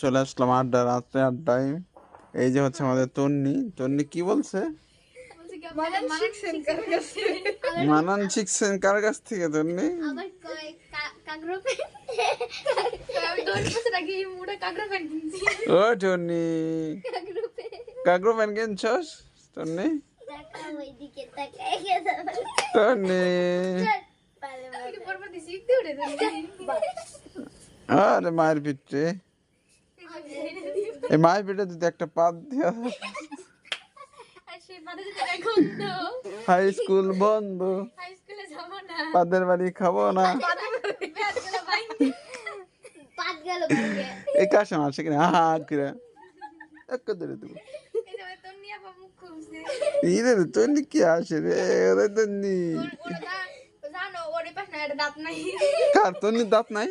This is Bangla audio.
চলে আসলাম আড্ডা, রাত্রে আড্ডায়। এই যে হচ্ছে আমাদের তন্নি। তন্নি কি বলছে? মানান শিখছেন কার কাছ থেকে তন্নি? ও টন্নি, কাগরো প্যান্ট কিনছস তন্নি? তন্নি আরে মায়ের পিঠে, এই মায়ের পিঠে যদি একটা পাত দিয়া, হাই স্কুল বন্ধ, পাদের বাড়ি খাবো না। এই কার সময় আসে কিনা হা করে এক ধরে দেবো। তন্নি কি আসে রে? ওরে তন্নি, কার তন্নির দাঁত নাই?